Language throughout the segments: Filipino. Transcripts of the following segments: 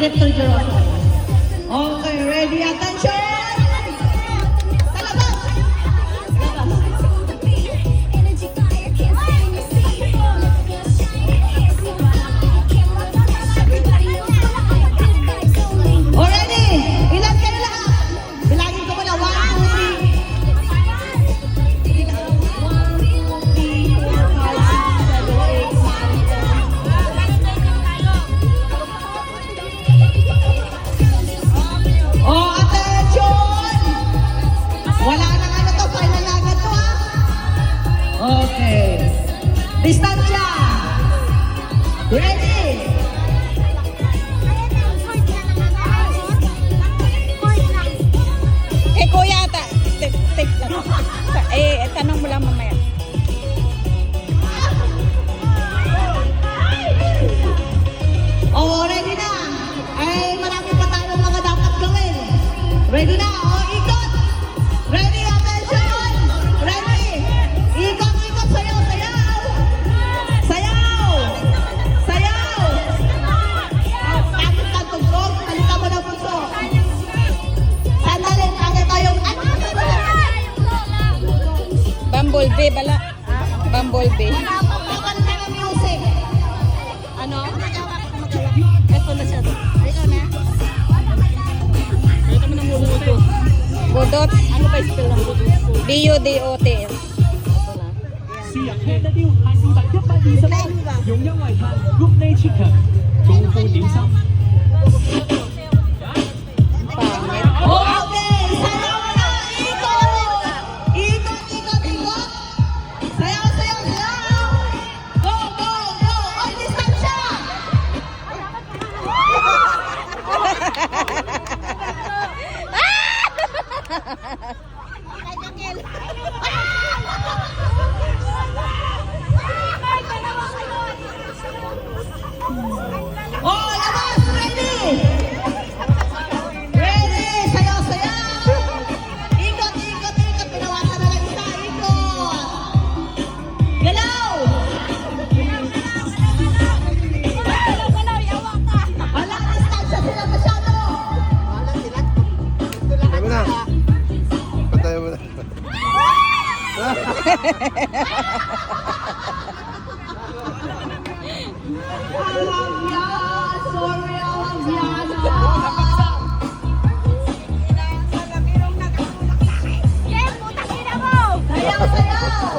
Crypto Jeroso. Okay, ready? Attention! Sa labas! Already! Ilan kayo lahat? Bilangin ko muna. 1, 2, 3, 4, 5, 6, 7, 8, 9, 10. Oh, attention! Wala nang ano to, final agad to ha. Okay. Distansya. Ready? Kuya, tanong mo lang mamaya. Oh, ready na. Ay, marami pa tayong mga dapat gawin. Ready na. Oh, ikot. Ready, attention. Ready. Ikot, ikot, sayaw, sayaw. Sayaw. Sayaw. Bakit ka tugtog? Halika mo na puso. Sandali, bakit tayong... Bumblebee, bala. Bumblebee. Bakit ka ng music? Ano? Ito na siya. Ito na. Ito mo na budot. Budot? Ano ba spell ng budot? B-U-D-O-T-S. Siap nghe đã điêu 221 用優惠券 Good Day Chicken 高富點心。 Pangit. Okay, sayaw na. Ikot. Ikot, ikot, ikot. Sayaw, sayaw, sayaw. Go, go, go. Oy, distansya. Oh, labas. Ready. Ready. Sayaw, sayaw. Ikot, ikot, ikot. Pinawasan na lang isa. Ikot. Galaw. Wala, distansya sila masyado. Patay mo na. Patay mo na. Alam yan. Sorry, alam yan. Sayaw, sayaw.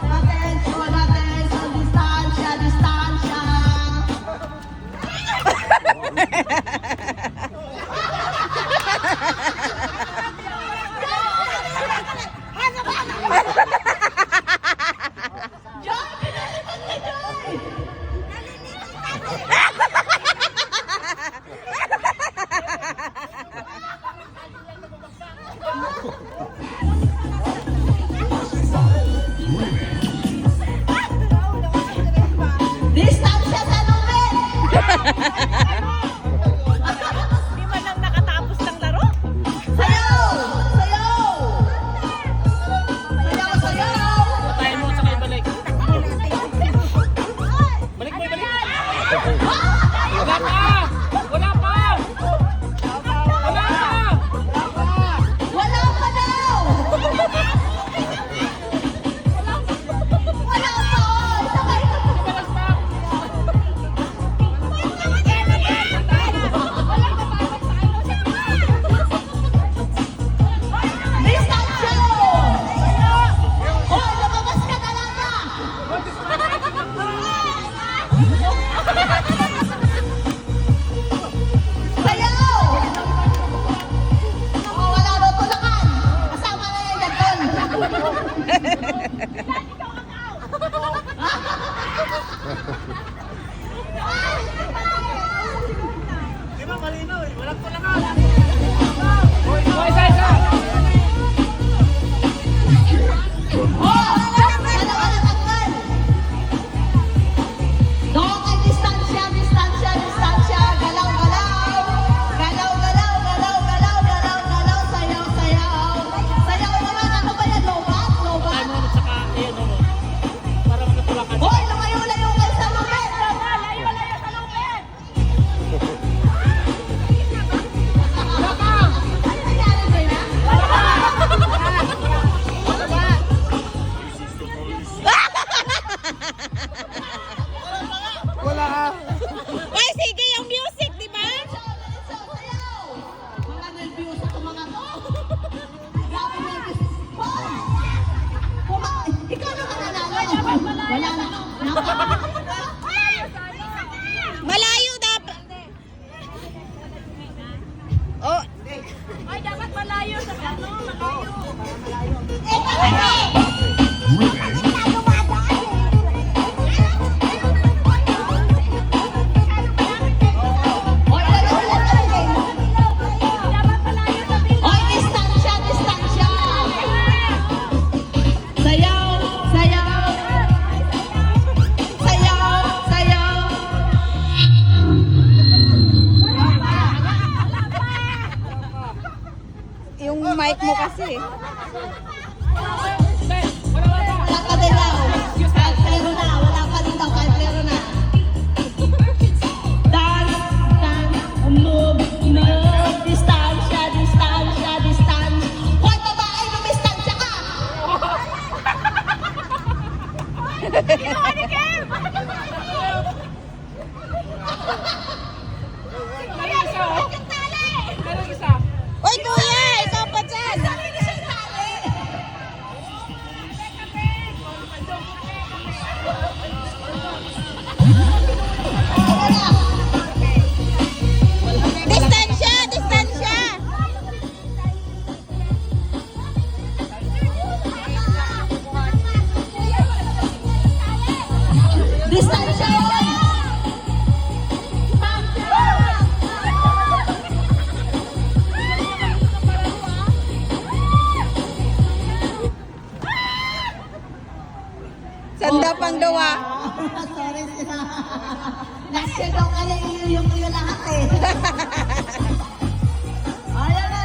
Attention, attention. Distansya, distansya. John, pinalitan na Uy, kuya! Ikaw pa dyan! Distansya! Distansya! Distansya yun! Sanda pang gawa. Sorry sila. Last year daw kaya yung lahat eh. Ayan na.